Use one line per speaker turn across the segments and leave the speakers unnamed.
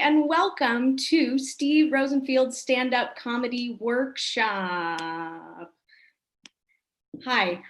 and welcome to Steve Rosenfield's stand-up comedy workshop. Hi,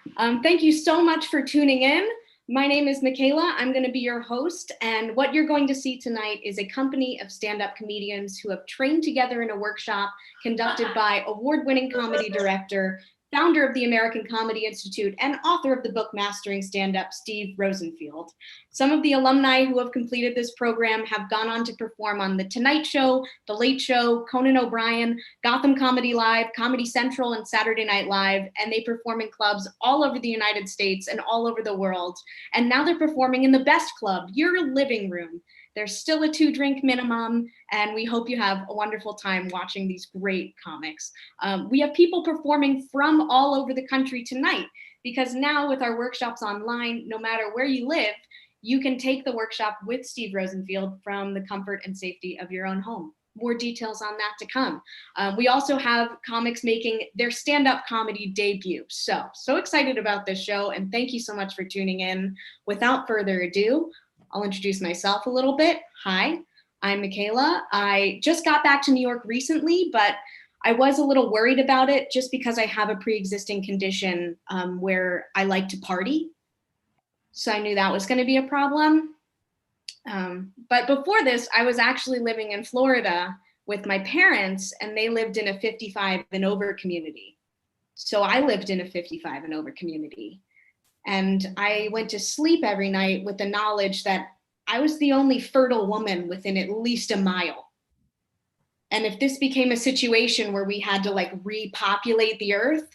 thank you so much for tuning in. My name is Michaela. I'm going to be your host, and what you're going to see tonight is a company of stand-up comedians who have trained together in a workshop conducted by award-winning comedy director, founder of the American Comedy Institute, and author of the book Mastering Stand-Up, Steve Rosenfield. Some of the alumni who have completed this program have gone on to perform on The Tonight Show, The Late Show, Conan O'Brien, Gotham Comedy Live, Comedy Central, and Saturday Night Live, and they perform in clubs all over the United States and all over the world. And now they're performing in the best club, your living room. There's still a 2-drink minimum, and we hope you have a wonderful time watching these great comics. We have people performing from all over the country tonight, because now with our workshops online, no matter where you live, you can take the workshop with Steve Rosenfield from the comfort and safety of your own home. More details on that to come. We also have comics making their stand-up comedy debut. So excited about this show, and thank you so much for tuning in. Without further ado, I'll introduce myself a little bit. Hi, I'm Michaela. I just got back to New York recently, but I was a little worried about it just because I have a pre-existing condition where I like to party. So I knew that was going to be a problem. But before this, I was actually living in Florida with my parents, and they lived in a 55 and over community. So I lived in a 55 and over community. And I went to sleep every night with the knowledge that I was the only fertile woman within at least a mile. And if this became a situation where we had to like repopulate the earth,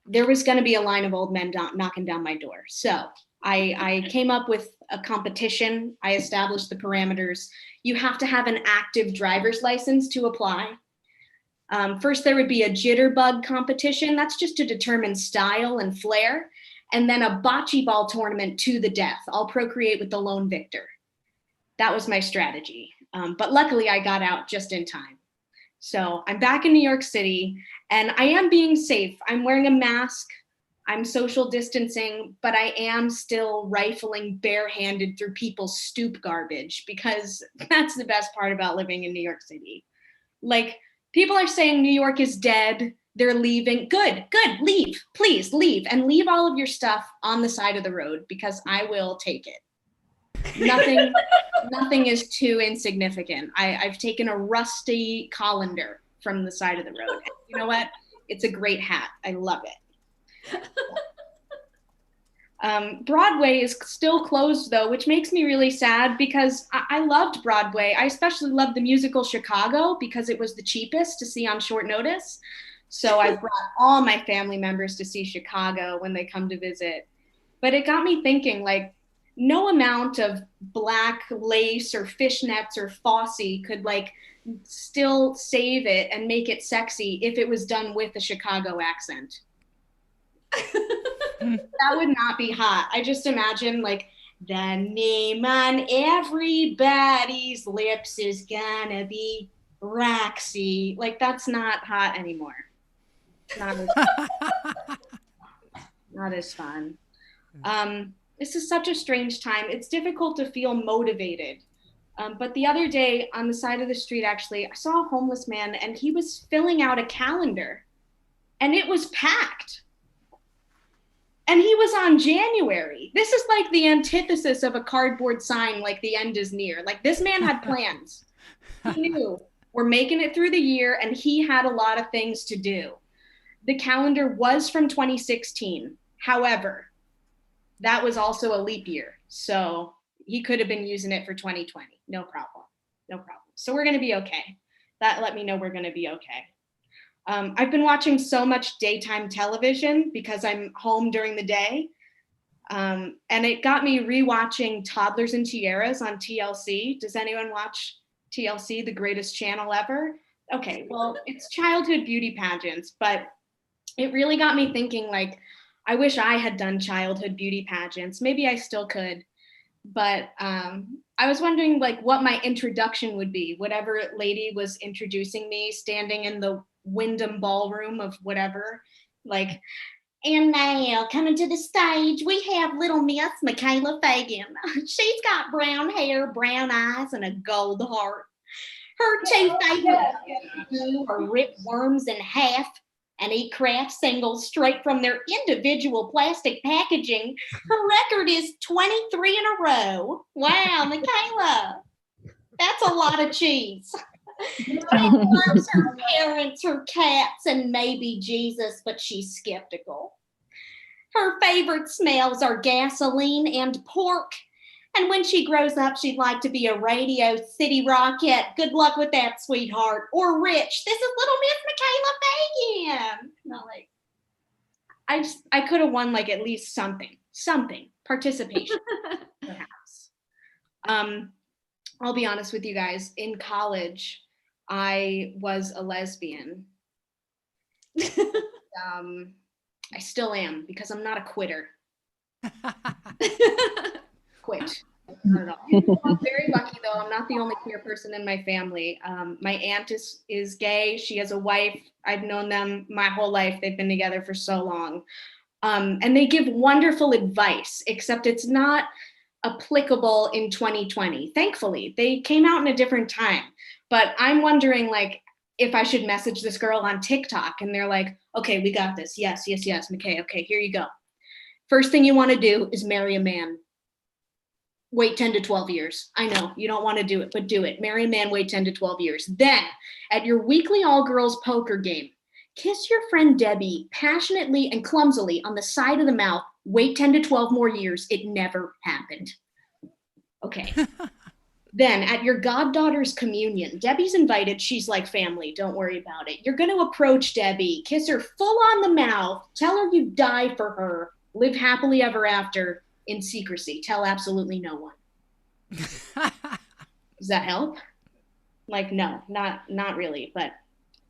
there was going to be a line of old men knocking down my door. So I came up with a competition. I established the parameters. You have to have an active driver's license to apply. First, there would be a jitterbug competition. That's just to determine style and flair. And then a bocce ball tournament to the death. I'll procreate with the lone victor. That was my strategy. But luckily I got out just in time. So I'm back in New York City, and I am being safe. I'm wearing a mask, I'm social distancing, but I am still rifling barehanded through people's stoop garbage, because that's the best part about living in New York City. Like, people are saying New York is dead. They're leaving. Good, leave, please leave, and leave all of your stuff on the side of the road, because I will take it. Nothing is too insignificant. I've taken a rusty colander from the side of the road. You know what? It's a great hat. I love it. Broadway is still closed though, which makes me really sad, because I loved Broadway. I especially loved the musical Chicago because it was the cheapest to see on short notice. So I brought all my family members to see Chicago when they come to visit. But it got me thinking, like, no amount of black lace or fishnets or Fosse could like still save it and make it sexy if it was done with a Chicago accent. That would not be hot. I just imagine like, the name on everybody's lips is gonna be Roxy. Like, that's not hot anymore. Not as fun. This is such a strange time. It's difficult to feel motivated. But the other day on the side of the street, actually, I saw a homeless man, and he was filling out a calendar, and it was packed. And he was on January. This is like the antithesis of a cardboard sign, like the end is near. Like, this man had plans. He knew we're making it through the year, and he had a lot of things to do. The calendar was from 2016. However, that was also a leap year. So he could have been using it for 2020. No problem. So we're going to be okay. That let me know we're going to be okay. I've been watching so much daytime television because I'm home during the day. And it got me rewatching Toddlers and Tiaras on TLC. Does anyone watch TLC, the greatest channel ever? Okay, well, it's childhood beauty pageants, but it really got me thinking, like, I wish I had done childhood beauty pageants. Maybe I still could. But I was wondering, like, what my introduction would be. Whatever lady was introducing me, standing in the Wyndham ballroom of whatever, like, and now coming to the stage, we have little Miss Michaela Fagan. She's got brown hair, brown eyes, and a gold heart. Her two favorites do are rip worms in half and eat Kraft singles straight from their individual plastic packaging. Her record is 23 in a row. Wow, Michaela, that's a lot of cheese. She loves her parents, her cats, and maybe Jesus, but she's skeptical. Her favorite smells are gasoline and pork. And when she grows up, she'd like to be a Radio City Rockette. Good luck with that, sweetheart. Or rich. This is little Miss Michaela Fagan. Not like, I could have won like at least something, participation, perhaps. I'll be honest with you guys. In college, I was a lesbian. I still am because I'm not a quitter. Quit. Not at all. I'm very lucky though. I'm not the only queer person in my family. My aunt is gay. She has a wife. I've known them my whole life. They've been together for so long. And they give wonderful advice, except it's not applicable in 2020. Thankfully, they came out in a different time. But I'm wondering like if I should message this girl on TikTok and they're like, okay, we got this. Yes, McKay. Okay, here you go. First thing you want to do is marry a man. Wait 10 to 12 years. I know you don't want to do it, but do it. Marry a man, wait 10 to 12 years. Then at your weekly all-girls poker game, kiss your friend Debbie passionately and clumsily on the side of the mouth. Wait 10 to 12 more years. It never happened. Okay. Then at your goddaughter's communion, Debbie's invited. She's like family. Don't worry about it. You're going to approach Debbie, kiss her full on the mouth, tell her you die for her, live happily ever after in secrecy. Tell absolutely no one. Does that help? Like, no, not really. But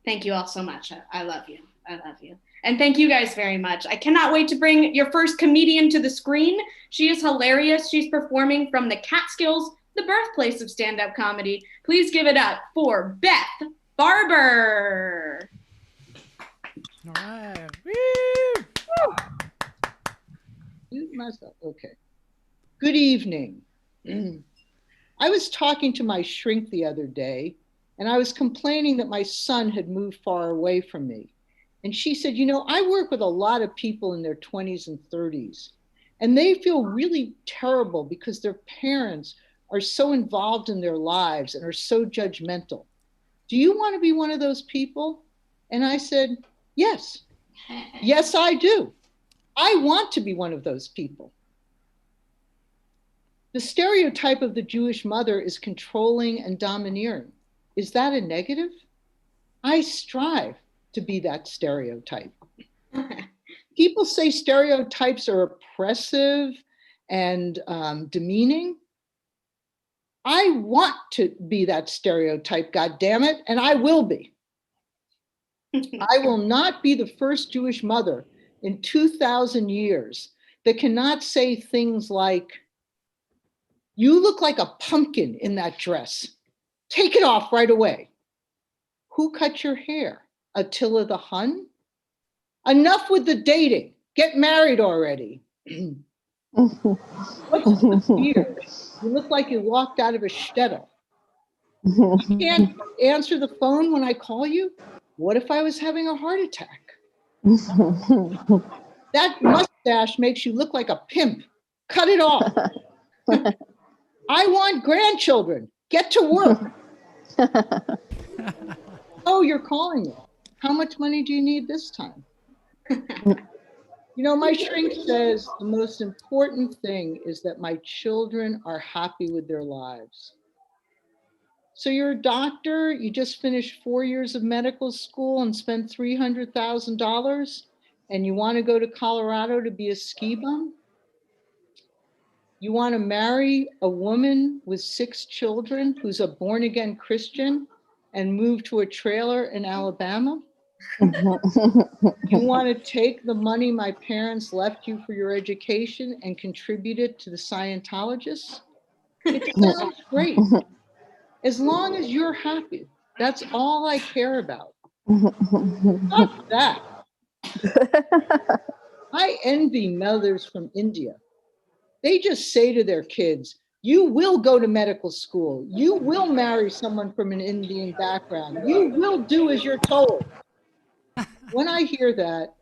thank you all so much. I love you. I love you. And thank you guys very much. I cannot wait to bring your first comedian to the screen. She is hilarious. She's performing from the Catskills, the birthplace of stand-up comedy. Please give it up for Beth Barber.
All right. Woo!
Myself. Okay. Good evening. I was talking to my shrink the other day, and I was complaining that my son had moved far away from me. And she said, you know, I work with a lot of people in their 20s and 30s, and they feel really terrible because their parents are so involved in their lives and are so judgmental. Do you want to be one of those people? And I said, yes. Yes, I do. I want to be one of those people. The stereotype of the Jewish mother is controlling and domineering. Is that a negative? I strive to be that stereotype. People say stereotypes are oppressive and demeaning. I want to be that stereotype, God damn it, and I will be. I will not be the first Jewish mother in 2,000 years that cannot say things like, you look like a pumpkin in that dress. Take it off right away. Who cut your hair? Attila the Hun? Enough with the dating. Get married already. What's this beard? You look like you walked out of a shtetl. You can't answer the phone when I call you? What if I was having a heart attack? That mustache makes you look like a pimp. Cut it off. I want grandchildren. Get to work. Oh, you're calling me. How much money do you need this time? You know, my shrink says the most important thing is that my children are happy with their lives. So you're a doctor, you just finished 4 years of medical school and spent $300,000, and you want to go to Colorado to be a ski bum? You want to marry a woman with 6 children who's a born-again Christian and move to a trailer in Alabama? You want to take the money my parents left you for your education and contribute it to the Scientologists? It sounds great. As long as you're happy, that's all I care about. Not that. I envy mothers from India. They just say to their kids, You will go to medical school. You will marry someone from an Indian background. You will do as you're told. When I hear that,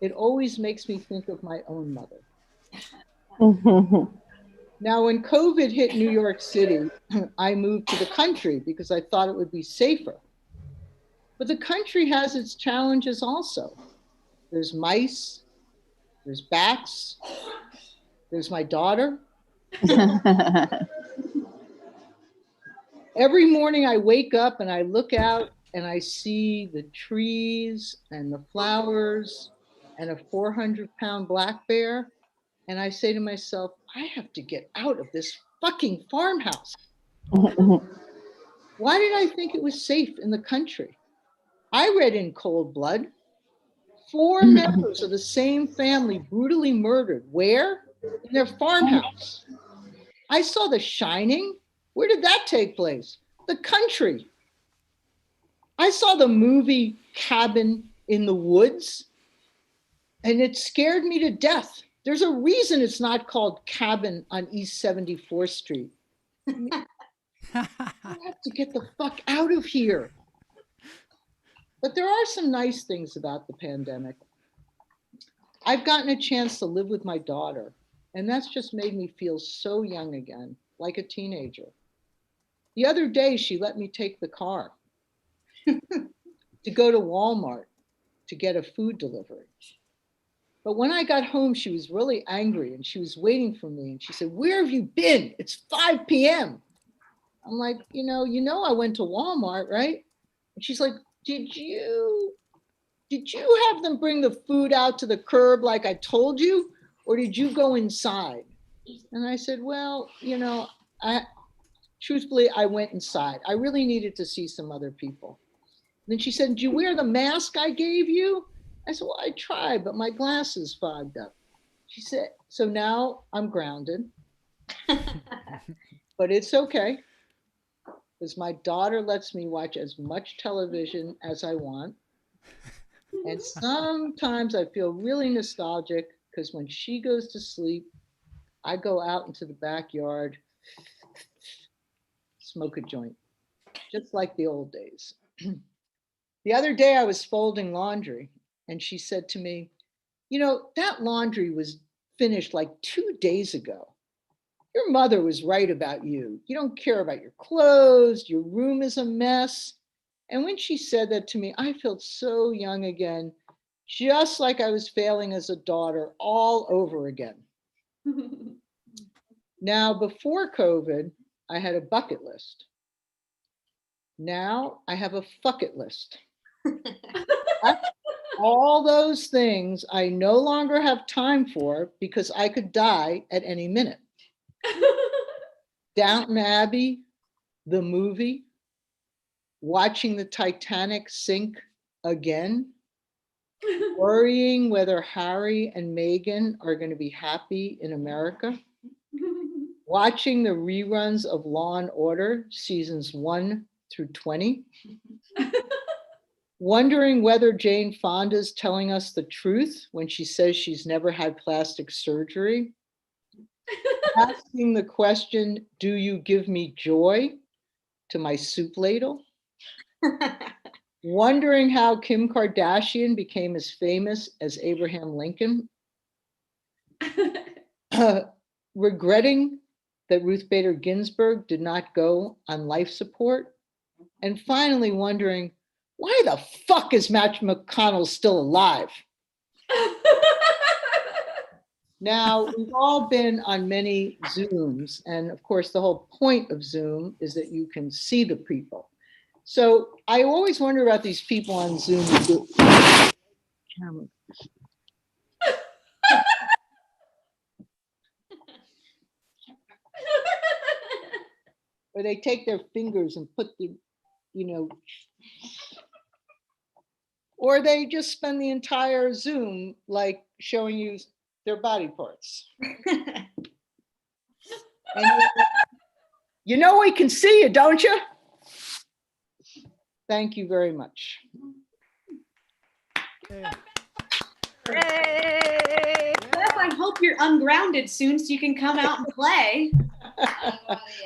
it always makes me think of my own mother. Now, when COVID hit New York City, I moved to the country because I thought it would be safer. But the country has its challenges also. There's mice, there's bats, there's my daughter. Every morning I wake up and I look out and I see the trees and the flowers and a 400-pound black bear. And I say to myself, I have to get out of this fucking farmhouse. Why did I think it was safe in the country? I read in Cold Blood, 4 members of the same family brutally murdered. Where? In their farmhouse. I saw The Shining. Where did that take place? The country. I saw the movie Cabin in the Woods, and it scared me to death. There's a reason it's not called Cabin on East 74th Street. I have to get the fuck out of here. But there are some nice things about the pandemic. I've gotten a chance to live with my daughter, and that's just made me feel so young again, like a teenager. The other day, she let me take the car to go to Walmart to get a food delivery. But when I got home, she was really angry and she was waiting for me. And she said, "Where have you been? It's 5 p.m. I'm like, you know, I went to Walmart, right? And she's like, did you have them bring the food out to the curb like I told you? Or did you go inside? And I said, well, truthfully, I went inside. I really needed to see some other people. And then she said, did you wear the mask I gave you? I said, well, I tried, but my glasses fogged up. She said, so now I'm grounded, but it's okay. Because my daughter lets me watch as much television as I want. And sometimes I feel really nostalgic because when she goes to sleep, I go out into the backyard, smoke a joint, just like the old days. The other day I was folding laundry and she said to me, that laundry was finished like 2 days ago. Your mother was right about you. You don't care about your clothes. Your room is a mess. And when she said that to me, I felt so young again, just like I was failing as a daughter all over again. Now, before COVID, I had a bucket list. Now I have a fuck it list. All those things I no longer have time for because I could die at any minute. Downton Abbey, the movie, watching the Titanic sink again, worrying whether Harry and Meghan are going to be happy in America, watching the reruns of Law and Order seasons 1 through 20, wondering whether Jane Fonda's telling us the truth when she says she's never had plastic surgery, asking the question, do you give me joy, to my soup ladle, wondering how Kim Kardashian became as famous as Abraham Lincoln, regretting that Ruth Bader Ginsburg did not go on life support, and finally wondering, why the fuck is Mitch McConnell still alive? Now, we've all been on many Zooms, and of course, the whole point of Zoom is that you can see the people. So I always wonder about these people on Zoom. Where they take their fingers and put the, or they just spend the entire Zoom like showing you their body parts. And we can see you, don't you? Thank you very much.
Yeah.
Beth, I hope you're ungrounded soon so you can come out and play.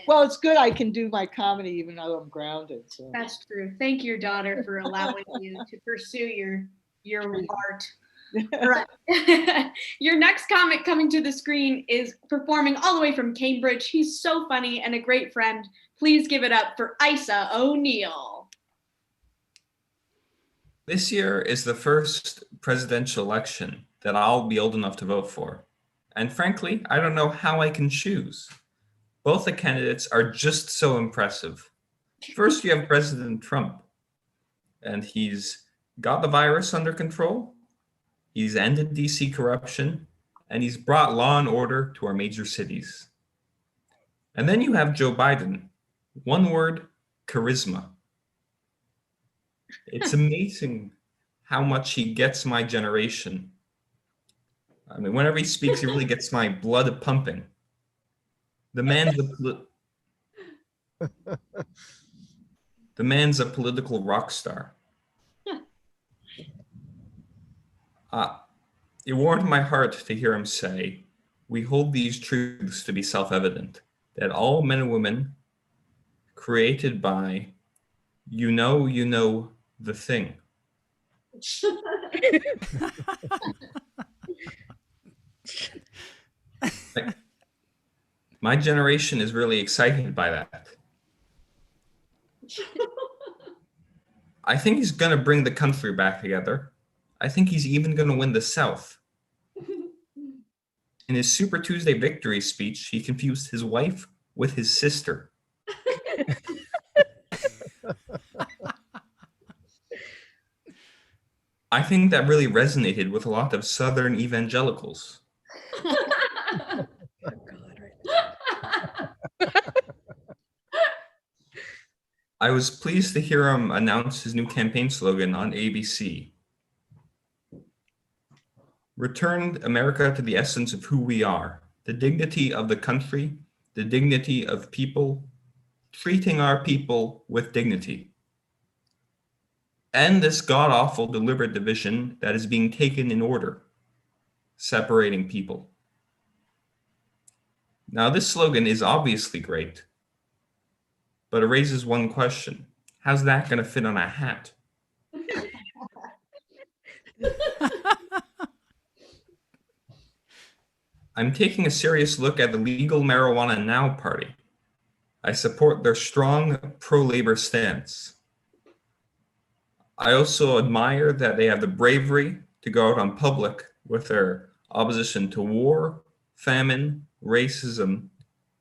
Well, it's good I can do my comedy even though I'm grounded. So.
That's true. Thank your daughter for allowing you to pursue your art. Right. Your next comic coming to the screen is performing all the way from Cambridge. He's so funny and a great friend. Please give it up for Isa O'Neill.
This year is the first presidential election that I'll be old enough to vote for. And frankly, I don't know how I can choose. Both the candidates are just so impressive. First, you have President Trump, and he's got the virus under control. He's ended DC corruption, and he's brought law and order to our major cities. And then you have Joe Biden. One word, charisma. It's amazing how much he gets my generation. I mean, whenever he speaks, he really gets my blood pumping. The man's a political rock star. It warmed my heart to hear him say, "We hold these truths to be self-evident, that all men and women created by, you know the thing." My generation is really excited by that. I think he's going to bring the country back together. I think he's even going to win the South. In his Super Tuesday victory speech, he confused his wife with his sister. I think that really resonated with a lot of Southern evangelicals. I was pleased to hear him announce his new campaign slogan on ABC. Return America to the essence of who we are, the dignity of the country, the dignity of people, treating our people with dignity. End this god-awful deliberate division that is being taken in order, separating people. Now, this slogan is obviously great, but it raises one question. How's that going to fit on a hat? I'm taking a serious look at the Legal Marijuana Now party. I support their strong pro-labor stance. I also admire that they have the bravery to go out on public with their opposition to war, famine, racism,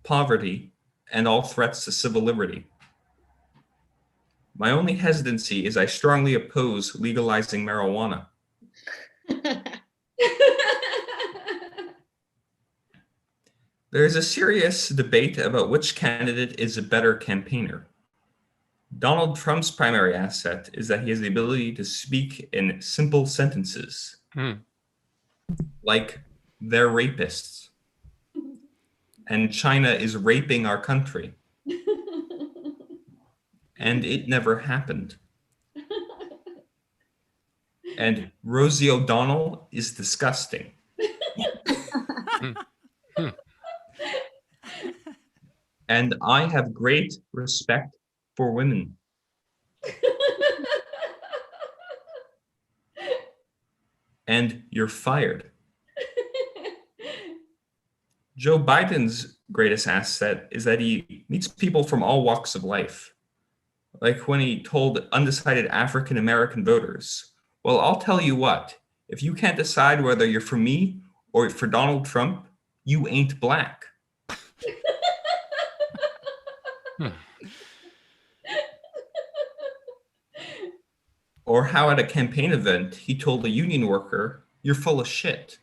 poverty, and all threats to civil liberty. My only hesitancy is I strongly oppose legalizing marijuana. There's a serious debate about which candidate is a better campaigner. Donald Trump's primary asset is that he has the ability to speak in simple sentences, like they're rapists, and China is raping our country, and it never happened. And Rosie O'Donnell is disgusting. And I have great respect for women. And you're fired. Joe Biden's greatest asset is that he meets people from all walks of life. Like when he told undecided African American voters, well, I'll tell you what, if you can't decide whether you're for me or for Donald Trump, you ain't black. Or how at a campaign event, he told a union worker, you're full of shit.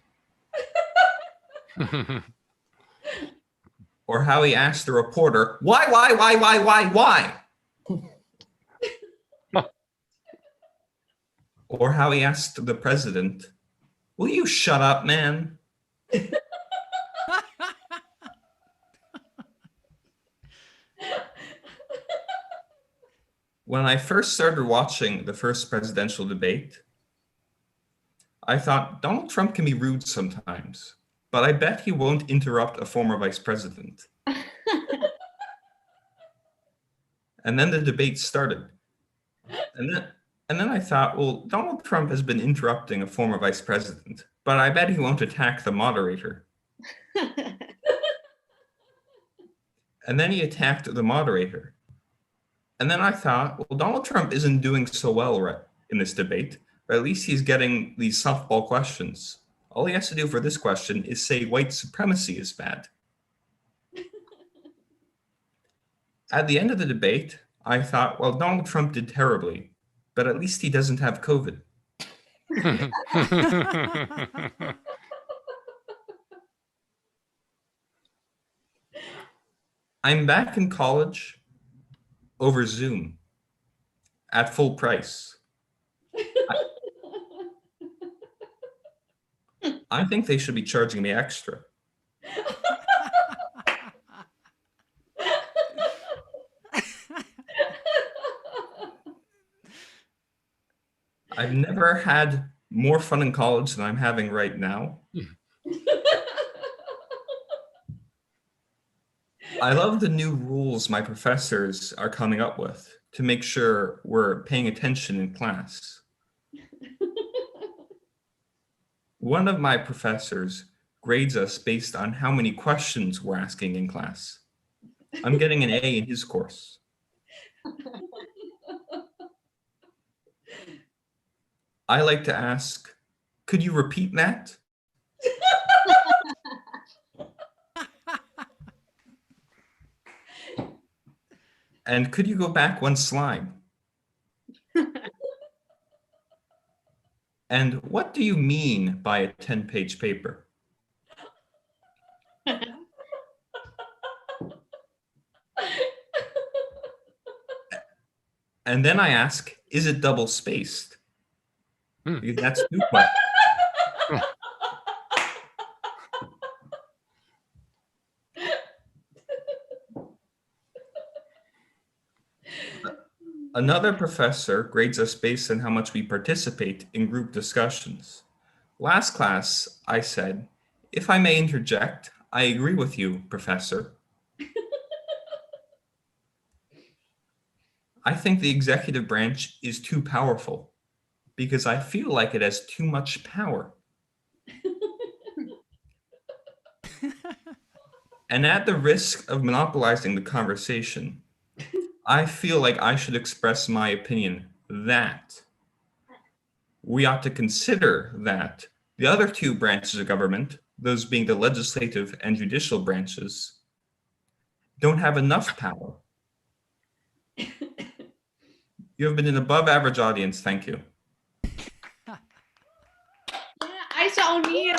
Or how he asked the reporter, why? Or how he asked the president, will you shut up, man? When I first started watching the first presidential debate, I thought Donald Trump can be rude sometimes, but I bet he won't interrupt a former vice president. And then the debate started. And then I thought, well, Donald Trump has been interrupting a former vice president, but I bet he won't attack the moderator. And then he attacked the moderator. And then I thought, well, Donald Trump isn't doing so well in this debate, or at least he's getting these softball questions. All he has to do for this question is say white supremacy is bad. At the end of the debate, I thought, well, Donald Trump did terribly, but at least he doesn't have COVID. I'm back in college over Zoom at full price. I think they should be charging me extra. I've never had more fun in college than I'm having right now. I love the new rules my professors are coming up with to make sure we're paying attention in class. One of my professors grades us based on how many questions we're asking in class. I'm getting an A in his course. I like to ask, could you repeat that? And could you go back one slide? And what do you mean by a 10-page paper? And then I ask, is it double spaced? Because that's two questions. Another professor grades us based on how much we participate in group discussions. Last class, I said, if I may interject, I agree with you, Professor. I think the executive branch is too powerful because I feel like it has too much power. And at the risk of monopolizing the conversation, I feel like I should express my opinion that we ought to consider that the other two branches of government, those being the legislative and judicial branches, don't have enough power. You have been an above average audience. Thank you.
I saw O'Neill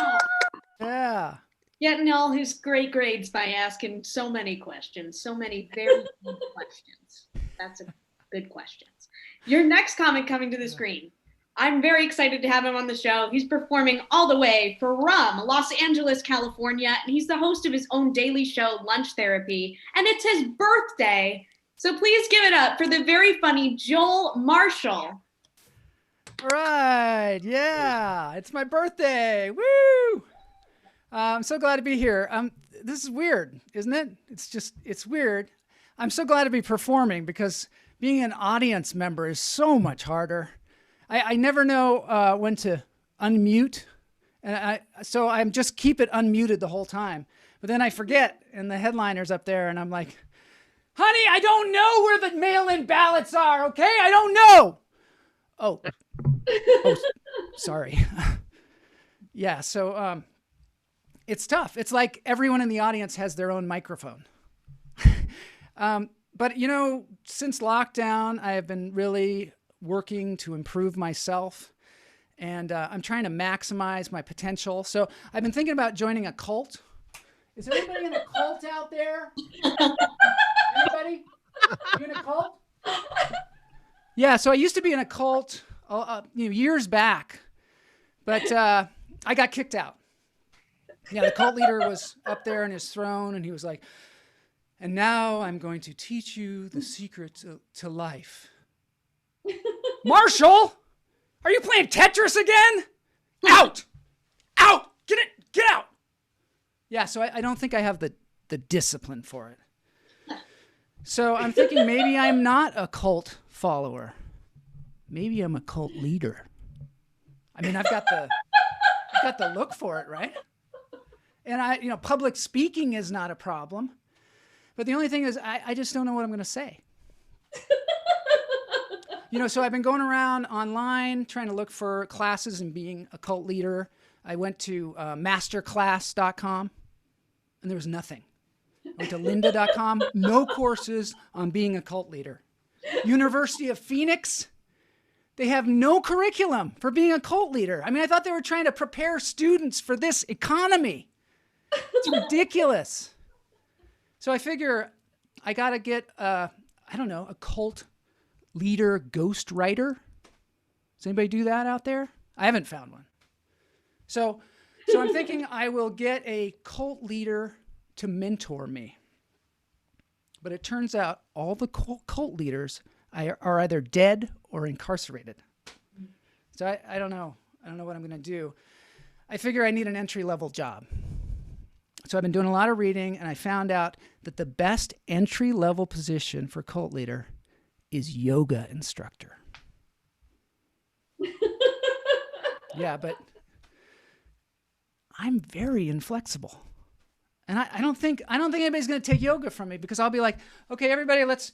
Yeah.
getting all his great grades by asking so many questions, so many very good questions. That's a good questions. Your next comic coming to the screen. I'm very excited to have him on the show. He's performing all the way from Los Angeles, California, and he's the host of his own daily show, Lunch Therapy, and it's his birthday. So please give it up for the very funny Joel Marshall.
All right. Yeah. It's my birthday. Woo! I'm so glad to be here. This is weird, isn't it? It's weird. I'm so glad to be performing because being an audience member is so much harder. I never know when to unmute. So I'm just keep it unmuted the whole time. But then I forget and the headliner's up there and I'm like, honey, I don't know where the mail-in ballots are, okay? I don't know. Oh, sorry. Yeah, so it's tough. It's like everyone in the audience has their own microphone. But, you know, since lockdown, I have been really working to improve myself. And I'm trying to maximize my potential. So I've been thinking about joining a cult. Is there anybody in a cult out there? Anybody? You in a cult? Yeah, so I used to be in a cult years back, but I got kicked out. Yeah, the cult leader was up there on his throne, and he was like, and now I'm going to teach you the secret to life. Marshall, are you playing Tetris again? Out! Out! Get out! Yeah, so I don't think I have the discipline for it. So I'm thinking maybe I'm not a cult follower. Maybe I'm a cult leader. I mean, I've got the look for it, right? And public speaking is not a problem. But the only thing is I just don't know what I'm going to say. So I've been going around online trying to look for classes in being a cult leader. I went to masterclass.com and there was nothing. I went to lynda.com, no courses on being a cult leader. University of Phoenix, they have no curriculum for being a cult leader. I mean, I thought they were trying to prepare students for this economy. It's ridiculous. So I figure I got to get, a cult leader ghostwriter. Does anybody do that out there? I haven't found one. So I'm thinking I will get a cult leader to mentor me. But it turns out all the cult leaders are either dead or incarcerated. So I don't know. I don't know what I'm going to do. I figure I need an entry-level job. So I've been doing a lot of reading, and I found out that the best entry-level position for cult leader is yoga instructor. Yeah, but I'm very inflexible. And I don't think anybody's going to take yoga from me, because I'll be like, okay, everybody, let's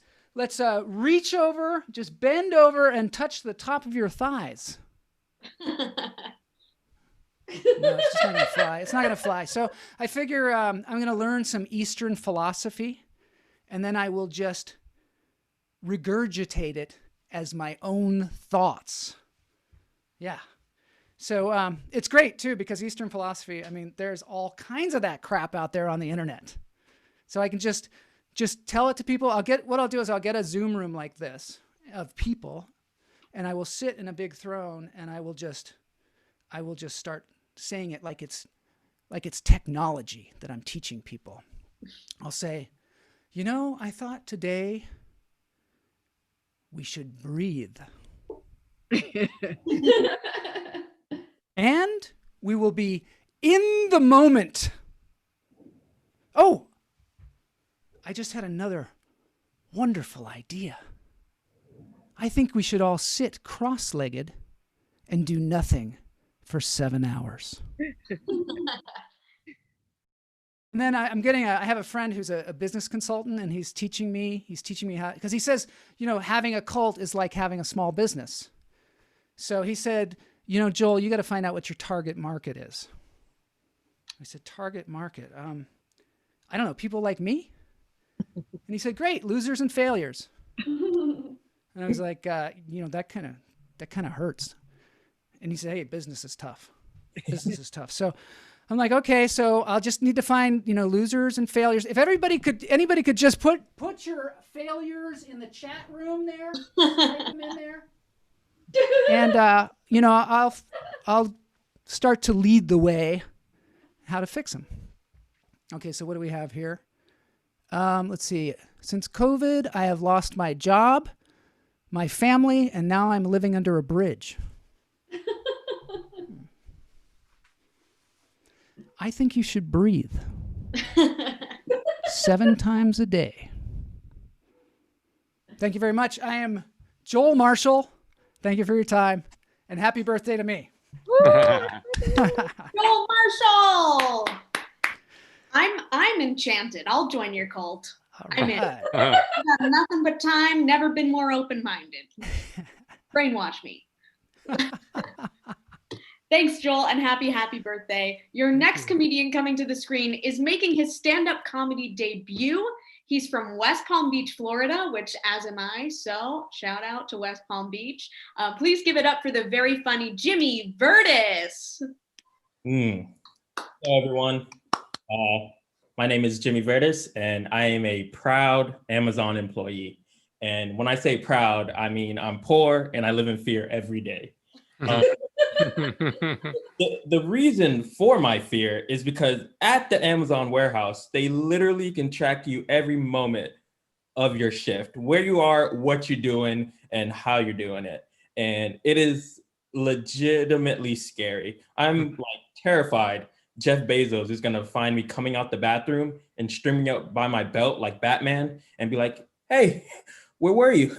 reach over, just bend over and touch the top of your thighs. No, it's just not going to fly. It's not going to fly. So I figure I'm going to learn some Eastern philosophy, and then I will just regurgitate it as my own thoughts. Yeah. So it's great too, because Eastern philosophy, I mean, there's all kinds of that crap out there on the internet. So I can just tell it to people. I'll get a Zoom room like this of people, and I will sit in a big throne, and I will just start saying it like it's technology that I'm teaching people. I'll say, I thought today we should breathe. And we will be in the moment. Oh, I just had another wonderful idea. I think we should all sit cross-legged and do nothing for 7 hours. And then I have a friend who's a business consultant, and he's teaching me how, because he says, having a cult is like having a small business. So he said, Joel, you got to find out what your target market is. I said, target market? I don't know, people like me? And he said, great, losers and failures. And I was like, that kind of hurts. And he said, hey, business is tough. Business is tough. So I'm like, okay, so I'll just need to find, losers and failures. If anybody could just put your failures in the chat room there, write them in there. And, I'll start to lead the way how to fix them. Okay, so what do we have here? Let's see. Since COVID, I have lost my job, my family, and now I'm living under a bridge. I think you should breathe 7 times a day. Thank you very much. I am Joel Marshall. Thank you for your time, and happy birthday to me.
Joel Marshall. I'm enchanted. I'll join your cult. I'm in. I've got nothing but time, never been more open-minded. Brainwash me. Thanks, Joel, and happy birthday. Your next comedian coming to the screen is making his stand-up comedy debut. He's from West Palm Beach, Florida, which as am I, so shout out to West Palm Beach. Please give it up for the very funny Jimmy Vertis.
Hello, everyone. My name is Jimmy Vertis, and I am a proud Amazon employee. And when I say proud, I mean I'm poor and I live in fear every day. The reason for my fear is because at the Amazon warehouse, they literally can track you every moment of your shift, where you are, what you're doing, and how you're doing it. And it is legitimately scary. I'm like terrified Jeff Bezos is gonna find me coming out the bathroom and string me up by my belt like Batman and be like, hey, where were you?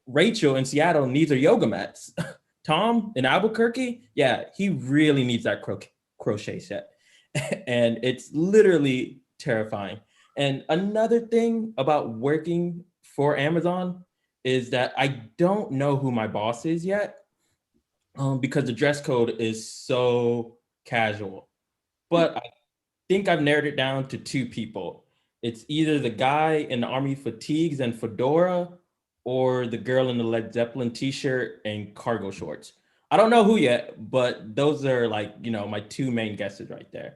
Rachel in Seattle needs her yoga mats. Tom in Albuquerque, yeah, he really needs that crochet set. And it's literally terrifying. And another thing about working for Amazon is that I don't know who my boss is yet, because the dress code is so casual. But I think I've narrowed it down to two people. It's either the guy in the army fatigues and fedora, or the girl in the Led Zeppelin t-shirt and cargo shorts. I don't know who yet, but those are like, my two main guesses right there.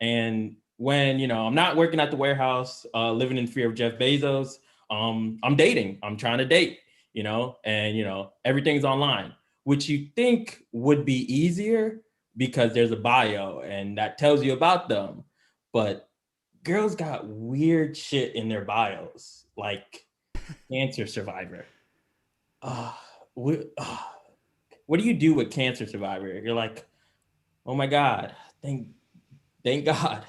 And when, I'm not working at the warehouse, living in fear of Jeff Bezos, I'm dating. I'm trying to date, and, everything's online, which you think would be easier because there's a bio and that tells you about them. But girls got weird shit in their bios, like cancer survivor. What do you do with cancer survivor? You're like, oh my God, thank God.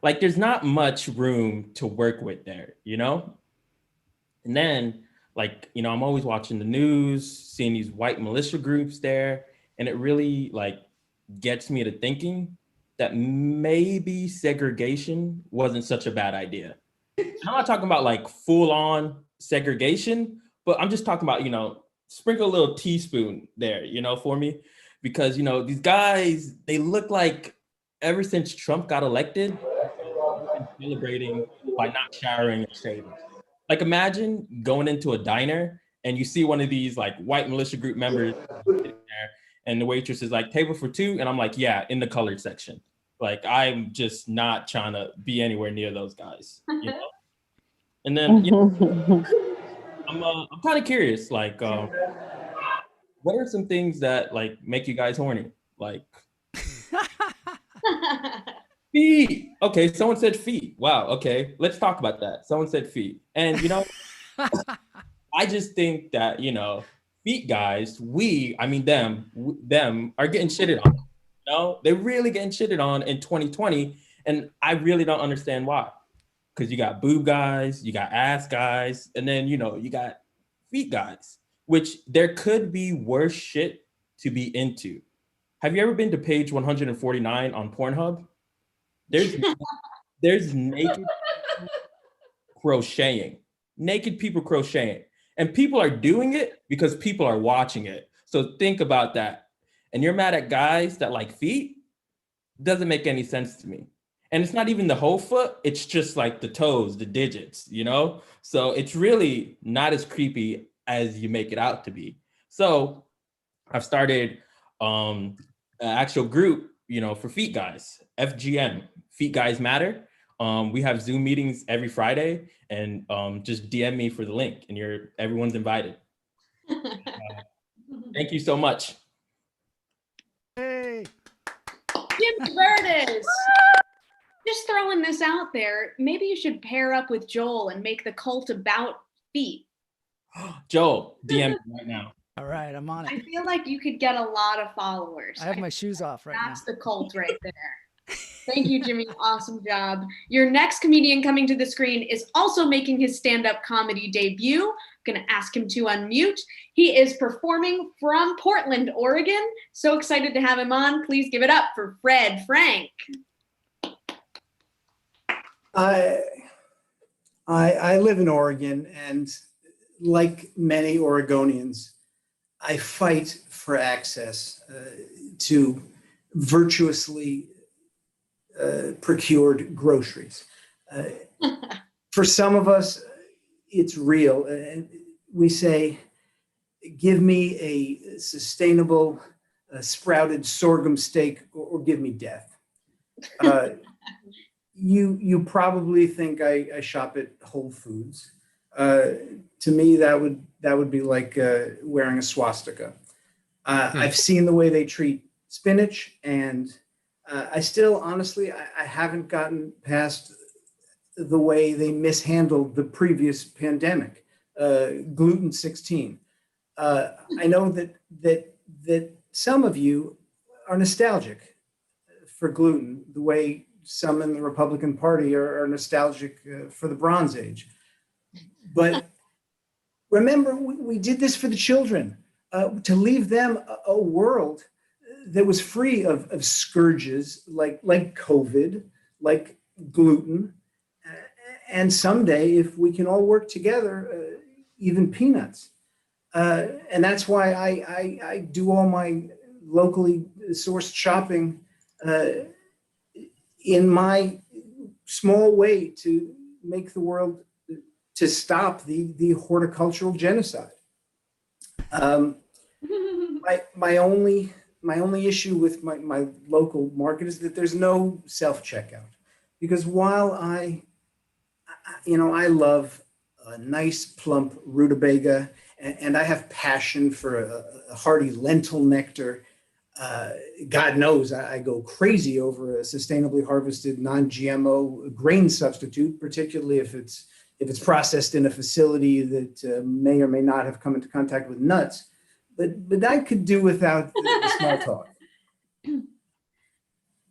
Like there's not much room to work with there, And then I'm always watching the news, seeing these white militia groups there, and it really gets me to thinking that maybe segregation wasn't such a bad idea. I'm not talking about full on segregation, but I'm just talking about, sprinkle a little teaspoon there, for me, because, these guys, they look like ever since Trump got elected, they've been celebrating by not showering and shaving. Imagine going into a diner and you see one of these white militia group members sitting there, and the waitress is like, table for two. And I'm like, yeah, in the colored section. I'm just not trying to be anywhere near those guys, And then I'm kind of curious, what are some things that make you guys horny? Feet. Okay, someone said feet. Wow. Okay, let's talk about that. Someone said feet, and I just think that feet guys, them are getting shitted on. They're really getting shitted on in 2020, and I really don't understand why. Because you got boob guys, you got ass guys, and then you got feet guys, which there could be worse shit to be into. Have you ever been to page 149 on Pornhub? There's naked naked people crocheting, and people are doing it because people are watching it. So think about that. And you're mad at guys that like feet? Doesn't make any sense to me. And it's not even the whole foot, it's just the toes, the digits, So it's really not as creepy as you make it out to be. So I've started an actual group, for feet guys, FGM, Feet Guys Matter. We have Zoom meetings every Friday, and just DM me for the link, and everyone's invited. Thank you so much.
Hey.
Jim Vertis. Just throwing this out there, maybe you should pair up with Joel and make the cult about feet.
Joel, DM me right now.
All right, I'm on it.
I feel like you could get a lot of followers.
I have my shoes off right now.
That's the cult right there. Thank you, Jimmy. Awesome job. Your next comedian coming to the screen is also making his stand-up comedy debut. I'm going to ask him to unmute. He is performing from Portland, Oregon. So excited to have him on. Please give it up for Fred Frank.
I live in Oregon, and like many Oregonians, I fight for access to virtuously procured groceries. For some of us, it's real. We say, give me a sustainable sprouted sorghum steak, or give me death. You probably think I shop at Whole Foods. To me, that would be like wearing a swastika. I've seen the way they treat spinach, and I still, honestly, I haven't gotten past the way they mishandled the previous pandemic, gluten 16. I know that some of you are nostalgic for gluten, the way some in the Republican Party are nostalgic for the Bronze Age. But remember, we did this for the children, to leave them a world that was free of scourges like COVID, like gluten. And someday, if we can all work together, even peanuts. And that's why I do all my locally sourced shopping in my small way to make the world, to stop the horticultural genocide. My only issue with my local market is that there's no self-checkout, because while I love a nice plump rutabaga, and I have passion for a hearty lentil nectar. God knows I go crazy over a sustainably harvested non-GMO grain substitute, particularly if it's processed in a facility that may or may not have come into contact with nuts. But I could do without the small talk.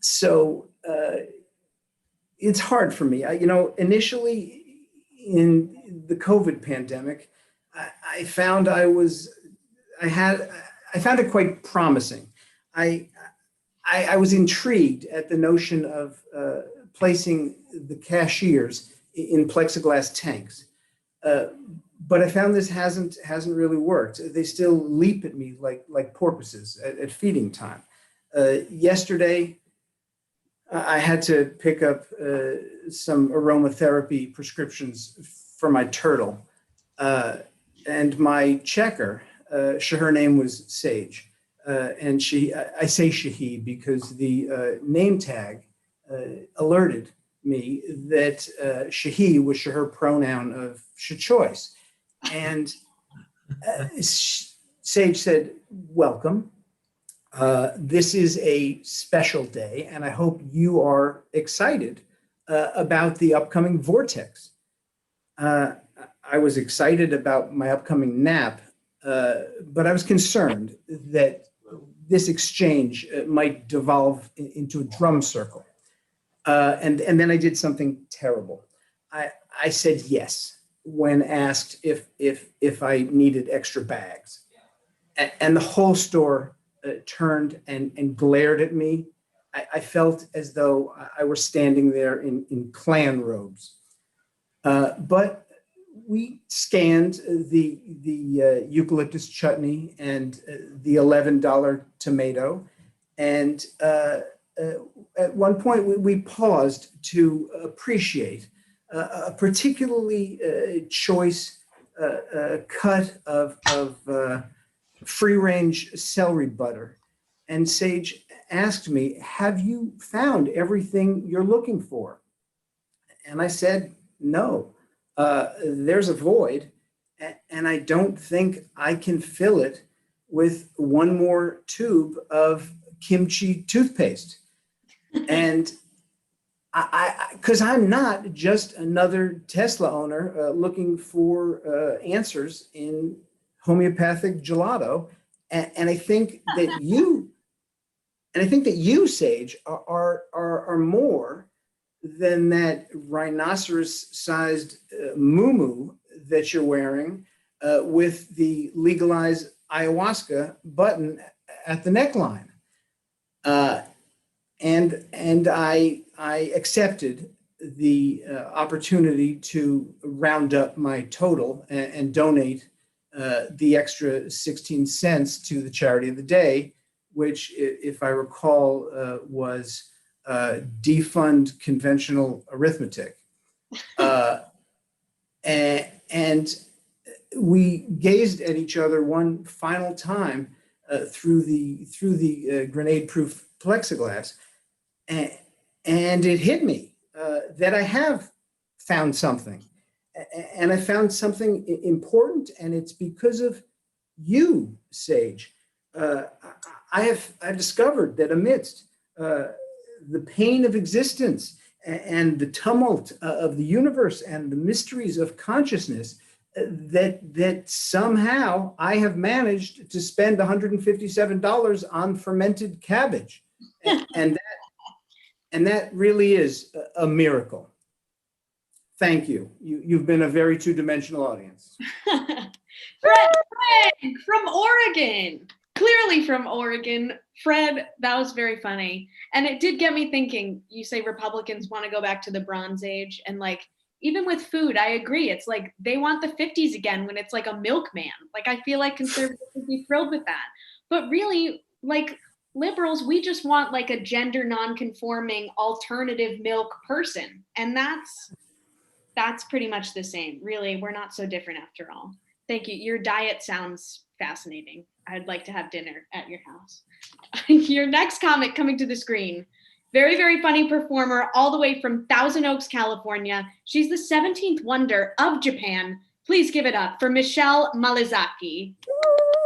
So it's hard for me. Initially in the COVID pandemic, I found it quite promising. I was intrigued at the notion of placing the cashiers in plexiglass tanks, but I found this hasn't really worked. They still leap at me like porpoises at feeding time. Yesterday, I had to pick up some aromatherapy prescriptions for my turtle. And my checker, her name was Sage, and I say she because the name tag alerted me that she was her pronoun of choice. And Sage said, "Welcome. This is a special day, and I hope you are excited about the upcoming vortex." I was excited about my upcoming nap, but I was concerned that this exchange might devolve into a drum circle. And then I did something terrible. I said yes when asked if I needed extra bags. And the whole store turned and glared at me. I felt as though I were standing there in clan robes. But we scanned the eucalyptus chutney and the $11 tomato. And at one point, we paused to appreciate a particularly choice cut of free-range celery butter. And Sage asked me, "Have you found everything you're looking for?" And I said, "No. There's a void, and I don't think I can fill it with one more tube of kimchi toothpaste." And because I'm not just another Tesla owner looking for answers in homeopathic gelato, and I think that you, Sage, are more than that rhinoceros-sized muumuu that you're wearing with the legalized ayahuasca button at the neckline. And I accepted the opportunity to round up my total and donate the extra 16 cents to the charity of the day, which, if I recall, was defund conventional arithmetic. And we gazed at each other one final time through the grenade-proof plexiglass, and it hit me that I have found something, and I found something important, and it's because of you, Sage. I've discovered that amidst the pain of existence and the tumult of the universe and the mysteries of consciousness, that somehow I have managed to spend $157 on fermented cabbage, and And that really is a miracle. Thank you. You've been a very two-dimensional audience.
Fred from Oregon, clearly from Oregon. Fred, that was very funny. And it did get me thinking, you say Republicans want to go back to the Bronze Age, and like, even with food, I agree. It's like they want the 50s again when it's like a milkman. Like, I feel like conservatives would be thrilled with that. But really, like liberals, we just want like a gender non-conforming alternative milk person. And that's pretty much the same. Really, we're not so different after all. Thank you. Your diet sounds fascinating. I'd like to have dinner at your house. Your next comic coming to the screen. Very, very funny performer all the way from Thousand Oaks, California. She's the 17th wonder of Japan. Please give it up for Michelle Marizaki.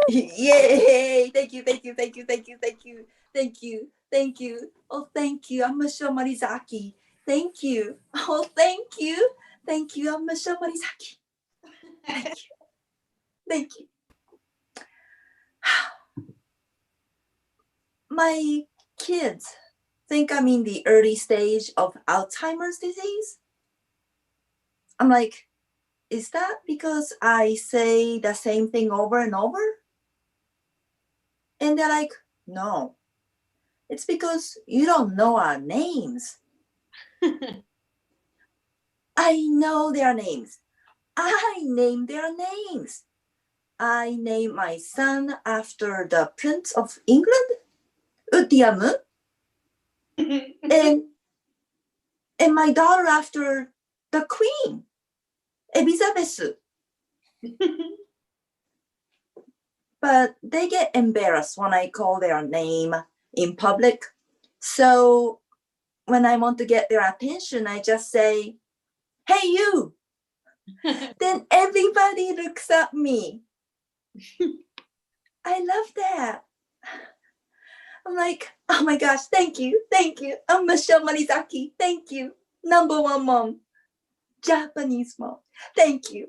Yay! Thank you, thank you, thank you, thank you, thank you, thank you, thank you. Oh, thank you. I'm Michelle Marizaki. Thank you. Oh, thank you. Thank you. I'm Michelle Marizaki. Thank you. Thank you. My kids think I'm in the early stage of Alzheimer's disease. I'm like, is that because I say the same thing over and over? And they're like, no, it's because you don't know our names. I know their names. I name their names. I named my son after the Prince of England, Utiamu, and my daughter after the Queen, Elizabeth. But they get embarrassed when I call their name in public. So when I want to get their attention, I just say, hey, you. Then everybody looks at me. I love that. I'm like, oh my gosh, thank you. Thank you. I'm Michelle Marizaki. Thank you. Number one mom. Japanese mom. Thank you.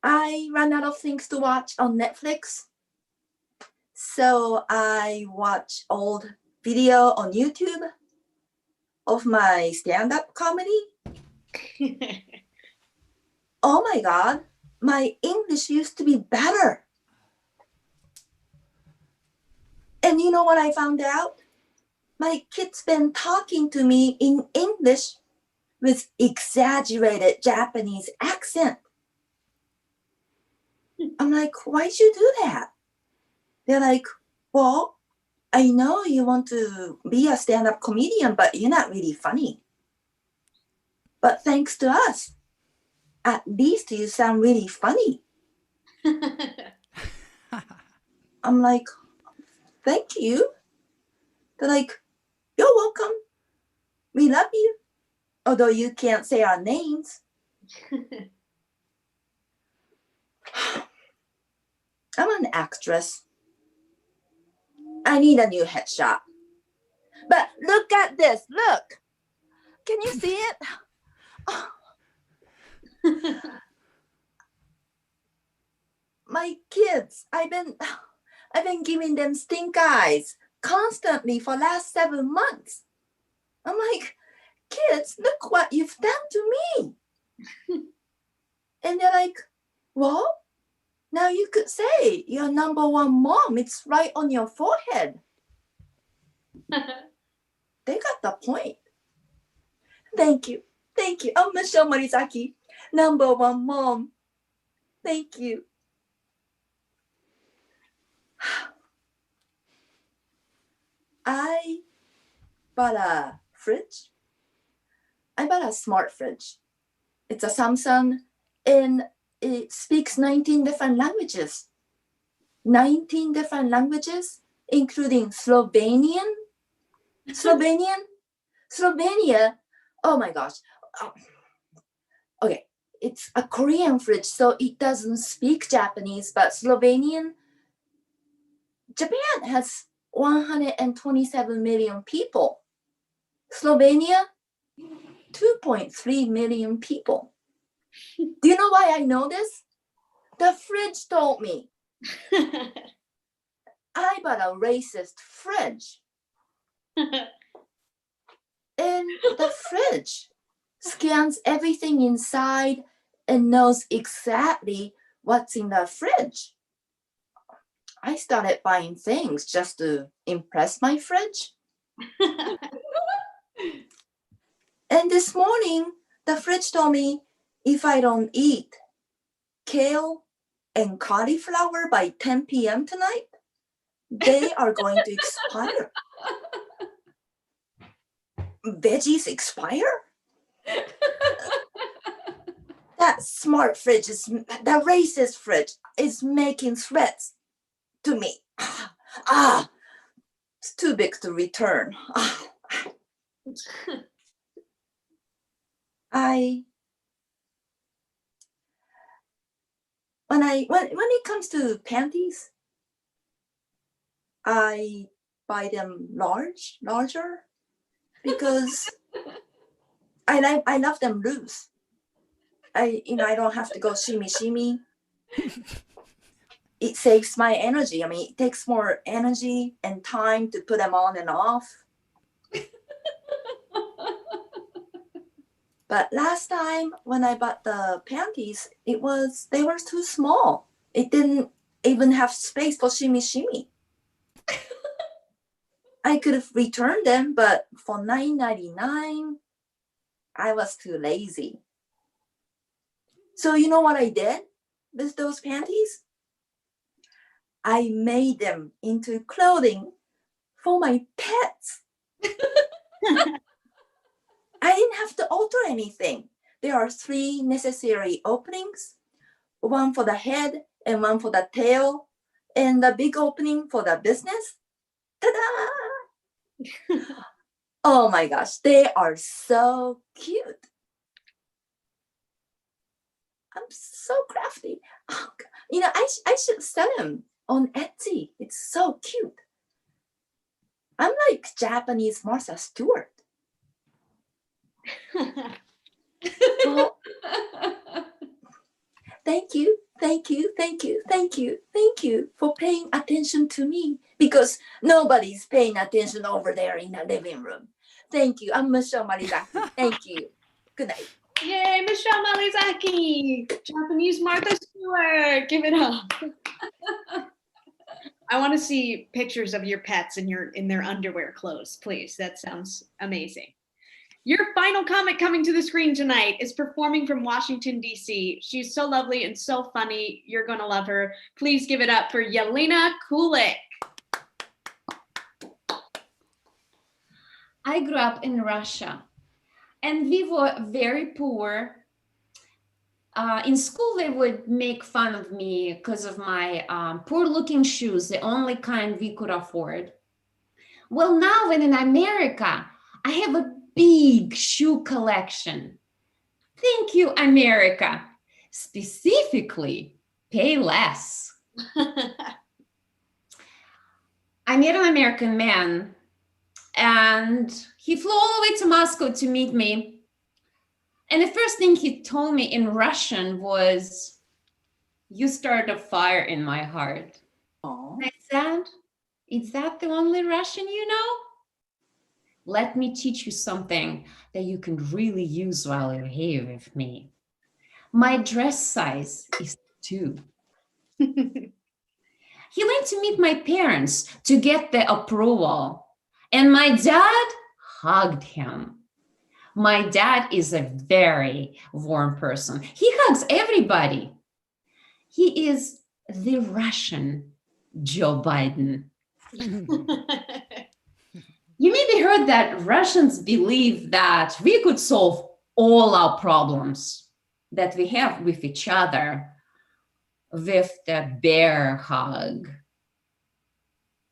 I ran out of things to watch on Netflix. So I watch old video on YouTube of my stand-up comedy. Oh my God, my English used to be better. And you know what I found out? My kid's been talking to me in English with exaggerated Japanese accent. I'm like, why'd you do that? They're like, well, I know you want to be a stand-up comedian, but you're not really funny. But thanks to us, at least you sound really funny. I'm like, thank you. They're like, you're welcome. We love you. Although you can't say our names. I'm an actress. I need a new headshot. But look at this. Look. Can you see it? My kids, I've been giving them stink eyes constantly for last 7 months. I'm like, kids, look what you've done to me. And they're like, well, now you could say you're number one mom. It's right on your forehead. They got the point. Thank you. Thank you. I'm Michelle Marizaki, number one mom. Thank you. I bought a fridge. I bought a smart fridge. It's a Samsung and it speaks 19 different languages. 19 different languages, including Slovenia. Oh my gosh. Okay, it's a Korean fridge, so it doesn't speak Japanese, but Slovenian. Japan has 127 million people. Slovenia, 2.3 million people. Do you know why I know this? The fridge told me. I bought a racist fridge. And the fridge scans everything inside and knows exactly what's in the fridge. I started buying things just to impress my fridge. And this morning, the fridge told me if I don't eat kale and cauliflower by 10 p.m. tonight, they are going to expire. Veggies expire? That smart fridge the racist fridge is making threats to me. It's too big to return. When it comes to panties, I buy them larger, because I love them loose. I don't have to go shimmy. It saves my energy. I mean, it takes more energy and time to put them on and off. But last time when I bought the panties, they were too small. It didn't even have space for shimmy. I could have returned them, but for $9.99, I was too lazy. So you know what I did with those panties? I made them into clothing for my pets. I didn't have to alter anything. There are 3 necessary openings, one for the head and one for the tail, and the big opening for the business. Ta-da! Oh my gosh, they are so cute. I'm so crafty. Oh, I should sell them on Etsy. It's so cute. I'm like Japanese Martha Stewart. Well, thank you for paying attention to me, because nobody's paying attention over there in the living room. Thank you. I'm Michelle Marizaki. Thank you. Good night.
Yay, Michelle Marizaki, Japanese Martha Stewart. Give it up. I want to see pictures of your pets in their underwear clothes, please. That sounds amazing. Your final comic coming to the screen tonight is performing from Washington, D.C. She's so lovely and so funny. You're going to love her. Please give it up for Yelina Kulik.
I grew up in Russia, and we were very poor. In school, they would make fun of me because of my poor-looking shoes, the only kind we could afford. Well, now when in America, I have a big shoe collection. Thank you, America. Specifically, pay less. I met an American man, and he flew all the way to Moscow to meet me. And the first thing he told me in Russian was, "You started a fire in my heart."
Aww.
I said, "Is that the only Russian you know? Let me teach you something that you can really use while you're here with me. My dress size is 2. He went to meet my parents to get the approval, and my dad hugged him. My dad is a very warm person. He hugs everybody. He is the Russian Joe Biden. You maybe heard that Russians believe that we could solve all our problems that we have with each other with the bear hug.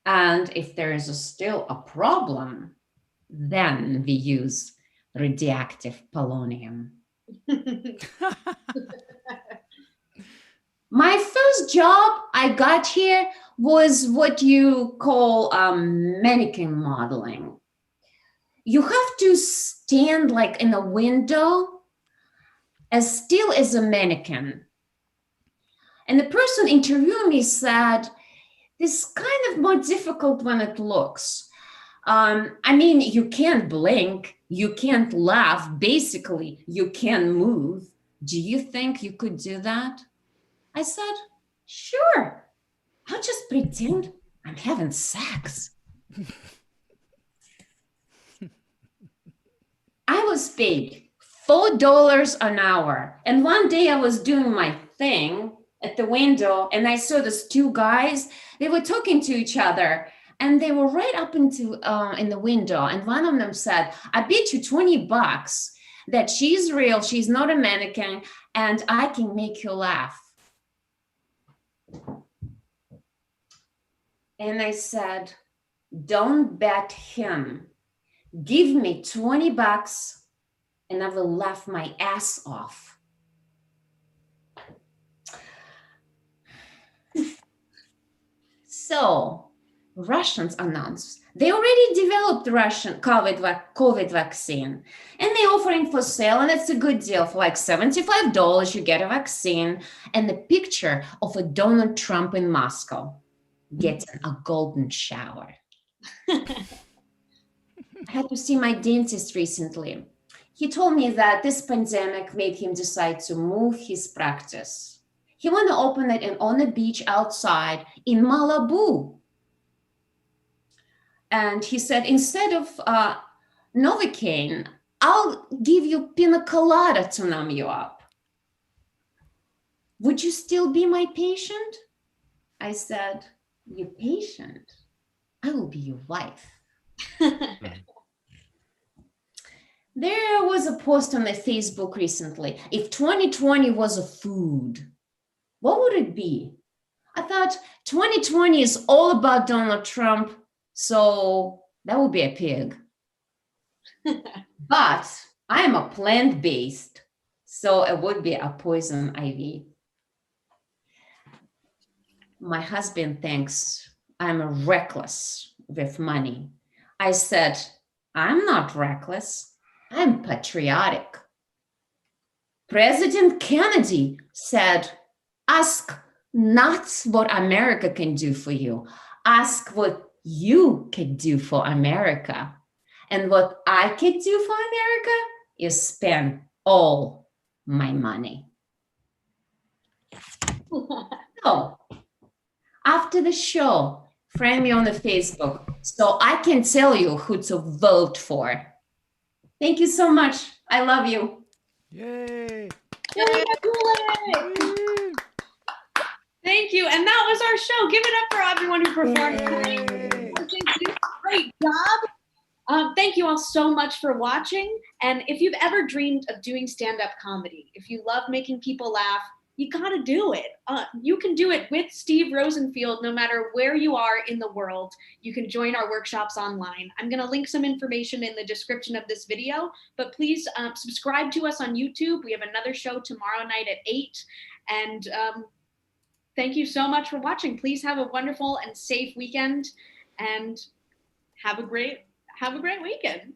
And if there is still a problem, then we use radioactive polonium. My first job I got here was what you call mannequin modeling. You have to stand like in a window as still as a mannequin. And the person interviewing me said, is kind of more difficult when it looks. I mean, you can't blink, you can't laugh, basically, you can't move. Do you think you could do that? I said, sure, I'll just pretend I'm having sex. I was paid $4 an hour. And one day I was doing my thing at the window and I saw these two guys, they were talking to each other and they were right up into in the window. And one of them said, I bet you $20 that she's real, she's not a mannequin, and I can make you laugh. And I said, don't bet him. Give me $20 and I will laugh my ass off. So Russians announced they already developed the Russian COVID vaccine and they're offering for sale, and it's a good deal. For like $75, you get a vaccine and the picture of a Donald Trump in Moscow getting a golden shower. I had to see my dentist recently. He told me that this pandemic made him decide to move his practice. He want to open it on the beach outside in Malibu. And he said, instead of Novocaine, I'll give you pina colada to numb you up. Would you still be my patient? I said, your patient? I will be your wife. There was a post on the Facebook recently. If 2020 was a food, what would it be? I thought 2020 is all about Donald Trump, so that would be a pig. But I'm a plant-based, so it would be a poison ivy. My husband thinks I'm reckless with money. I said, I'm not reckless. I'm patriotic. President Kennedy said, ask not what America can do for you. Ask what you can do for America. And what I can do for America is spend all my money. So, after the show, friend me on the Facebook so I can tell you who to vote for. Thank you so much. I love you.
Yay.
Thank you. And that was our show. Give it up for everyone who performed tonight. Great job. Thank you all so much for watching. And if you've ever dreamed of doing stand-up comedy, if you love making people laugh, you gotta do it. You can do it with Steve Rosenfield no matter where you are in the world. You can join our workshops online. I'm gonna link some information in the description of this video, but please subscribe to us on YouTube. We have another show tomorrow night at 8. And thank you so much for watching. Please have a wonderful and safe weekend and have a great weekend.